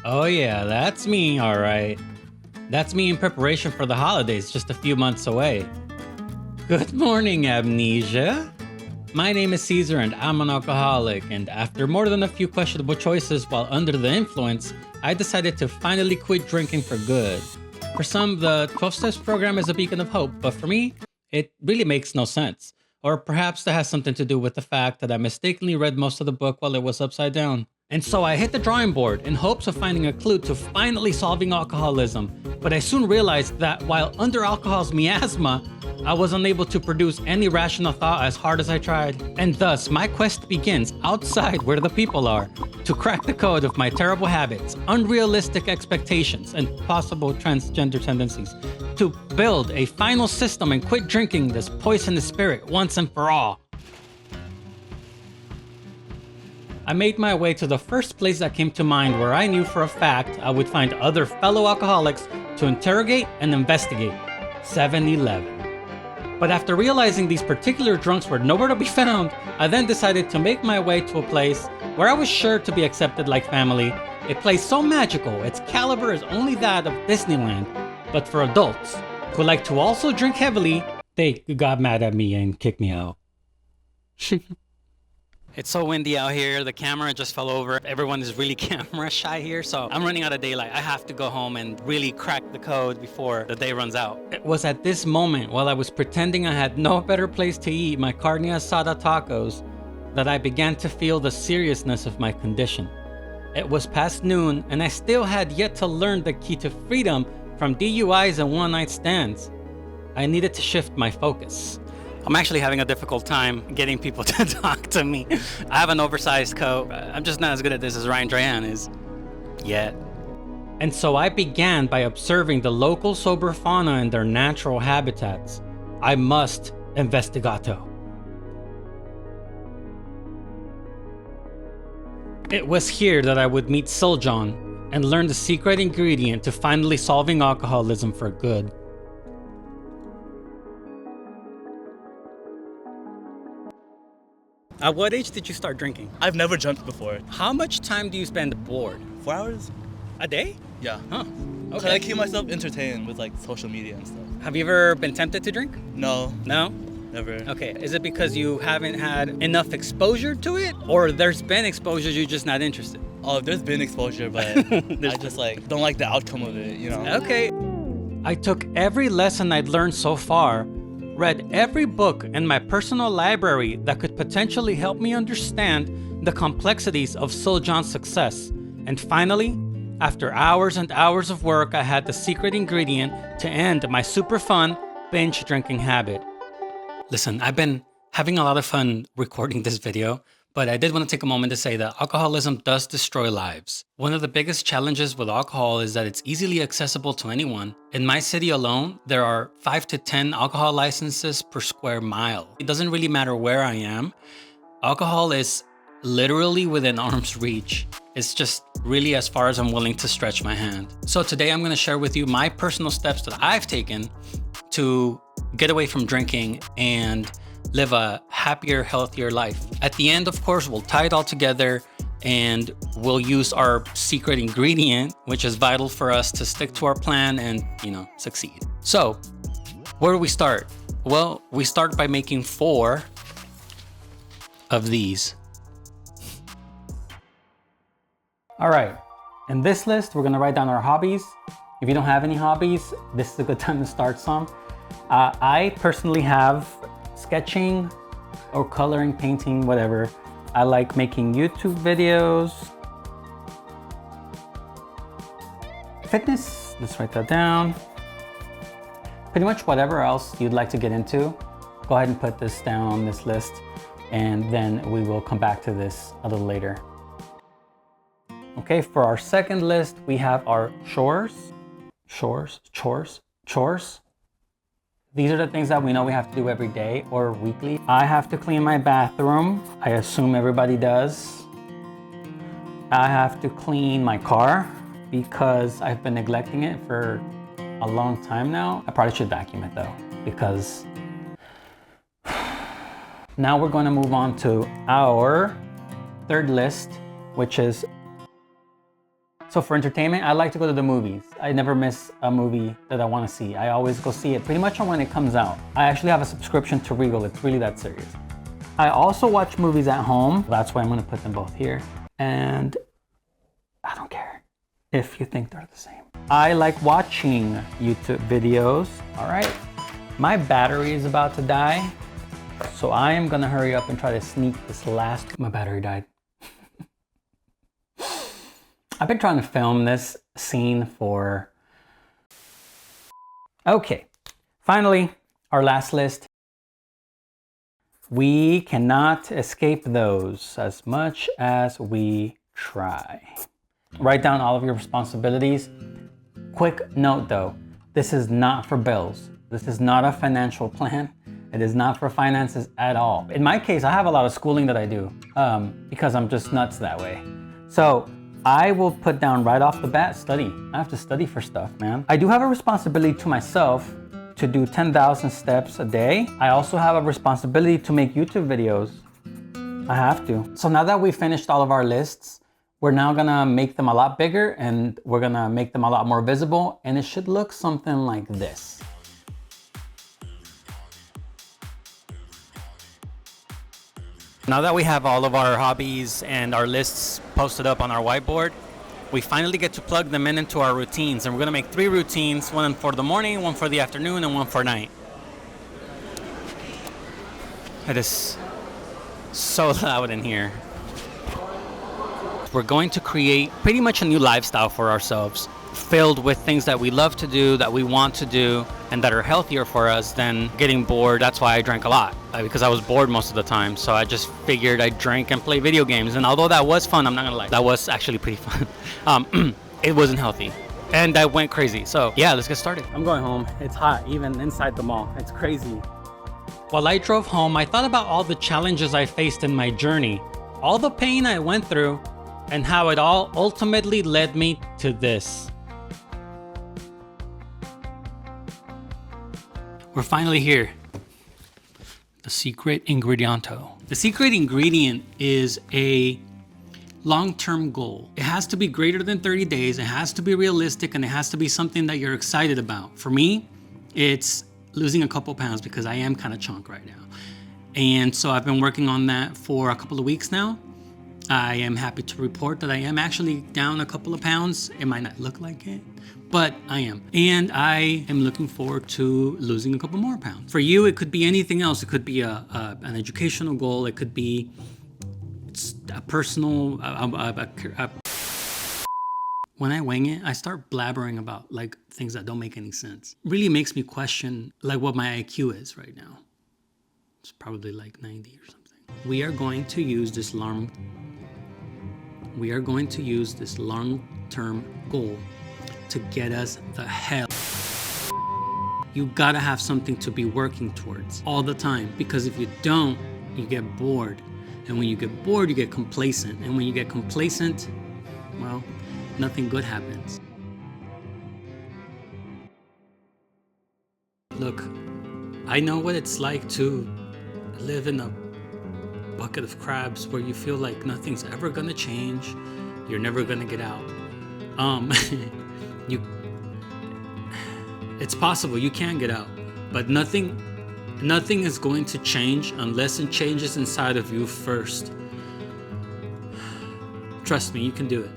Oh yeah, that's me, all right. That's me in preparation for the holidays just a few months away. Good morning, Amnesia. My name is Caesar and I'm an alcoholic, and after more than a few questionable choices while under the influence, I decided to finally quit drinking for good. For some, the 12 Steps program is a beacon of hope, but for me, it really makes no sense. Or perhaps that has something to do with the fact that I mistakenly read most of the book while it was upside down. And so I hit the drawing board in hopes of finding a clue to finally solving alcoholism, but I soon realized that while under alcohol's miasma, I was unable to produce any rational thought as hard as I tried. And thus, my quest begins outside where the people are, to crack the code of my terrible habits, unrealistic expectations, and possible transgender tendencies, to build a final system and quit drinking this poisonous spirit once and for all. I made my way to the first place that came to mind where I knew for a fact I would find other fellow alcoholics to interrogate and investigate: 7-Eleven. But after realizing these particular drunks were nowhere to be found, I then decided to make my way to a place where I was sure to be accepted like family, a place so magical its caliber is only that of Disneyland, but for adults who like to also drink heavily. They got mad at me and kicked me out. It's so windy out here, the camera just fell over. Everyone is really camera shy here, so I'm running out of daylight. I have to go home and really crack the code before the day runs out. It was at this moment, while I was pretending I had no better place to eat my carne asada tacos, that I began to feel the seriousness of my condition. It was past noon, and I still had yet to learn the key to freedom from DUIs and one-night stands. I needed to shift my focus. I'm actually having a difficult time getting people to talk to me. I have an oversized coat. I'm just not as good at this as Ryan Drayan is. Yet. And so I began by observing the local sober fauna in their natural habitats. I must investigato. It was here that I would meet Siljahn and learn the secret ingredient to finally solving alcoholism for good. At what age did you start drinking? I've never drunk before. How much time do you spend bored? 4 hours? A day? Yeah. Huh. Cause I keep myself entertained with like social media and stuff. Have you ever been tempted to drink? No. No? Never. Okay. Is it because you haven't had enough exposure to it? Or there's been exposure, you're just not interested? Oh, there's been exposure, but I just like don't like the outcome of it, you know? Okay. I took every lesson I'd learned so far, read every book in my personal library that could potentially help me understand the complexities of Siljahn's success. And finally, after hours and hours of work, I had the secret ingredient to end my super fun binge drinking habit. Listen, I've been having a lot of fun recording this video, but I did want to take a moment to say that alcoholism does destroy lives. One of the biggest challenges with alcohol is that it's easily accessible to anyone. In my city alone, there are 5 to 10 alcohol licenses per square mile. It doesn't really matter where I am. Alcohol is literally within arm's reach. It's just really as far as I'm willing to stretch my hand. So today I'm going to share with you my personal steps that I've taken to get away from drinking and live a happier, healthier life. At the end, of course, we'll tie it all together and we'll use our secret ingredient, which is vital for us to stick to our plan and, succeed. So, where do we start? Well, we start by making 4 of these. All right, in this list, we're gonna write down our hobbies. If you don't have any hobbies, this is a good time to start some. I personally have sketching or coloring, painting, whatever. I like making YouTube videos. Fitness, let's write that down. Pretty much whatever else you'd like to get into, go ahead and put this down on this list, and then we will come back to this a little later. Okay, for our second list, we have our chores. Chores. These are the things that we know we have to do every day or weekly. I have to clean my bathroom. I assume everybody does. I have to clean my car because I've been neglecting it for a long time now. I probably should vacuum it though, because now we're going to move on to our third list, which is So for entertainment, I like to go to the movies. I never miss a movie that I want to see. I always go see it pretty much when it comes out. I actually have a subscription to Regal. It's really that serious. I also watch movies at home. That's why I'm going to put them both here. And I don't care if you think they're the same. I like watching YouTube videos. All right, my battery is about to die. So I am gonna hurry up and try to sneak this last. My battery died. I've been trying to film this scene for. Okay, finally, our last list. We cannot escape those as much as we try. Write down all of your responsibilities. Quick note though, this is not for bills. This is not a financial plan. It is not for finances at all. In my case, I have a lot of schooling that I do because I'm just nuts that way. So I will put down right off the bat, study. I have to study for stuff, man. I do have a responsibility to myself to do 10,000 steps a day. I also have a responsibility to make YouTube videos. I have to. So now that we've finished all of our lists, we're now gonna make them a lot bigger and we're gonna make them a lot more visible, and it should look something like this. Now that we have all of our hobbies and our lists posted up on our whiteboard, we finally get to plug them into our routines. And we're gonna make 3 routines, one for the morning, one for the afternoon, and one for night. It is so loud in here. We're going to create pretty much a new lifestyle for ourselves, filled with things that we love to do, that we want to do, and that are healthier for us than getting bored. That's why I drank a lot, because I was bored most of the time. So I just figured I'd drink and play video games. And although that was fun, I'm not gonna lie, that was actually pretty fun. It wasn't healthy. And I went crazy. So yeah, let's get started. I'm going home. It's hot, even inside the mall. It's crazy. While I drove home, I thought about all the challenges I faced in my journey, all the pain I went through, and how it all ultimately led me to this. We're finally here. The Secret Ingredianto. The secret ingredient is a long-term goal. It has to be greater than 30 days, it has to be realistic, and it has to be something that you're excited about. For me, it's losing a couple pounds because I am kind of chunk right now. And so I've been working on that for a couple of weeks now. I am happy to report that I am actually down a couple of pounds. It might not look like it, but I am. And I am looking forward to losing a couple more pounds. For you, it could be anything else. It could be an educational goal. It could be a personal, when I wing it, I start blabbering about like things that don't make any sense. It really makes me question like what my IQ is right now. It's probably like 90 or something. We are going to use this long-term goal to get us the hell. You gotta have something to be working towards all the time, because if you don't, you get bored. And when you get bored, you get complacent. And when you get complacent, well, nothing good happens. Look, I know what it's like to live in a bucket of crabs where you feel like nothing's ever gonna change, you're never gonna get out. It's possible you can get out, but nothing is going to change unless it changes inside of you first. Trust me, you can do it.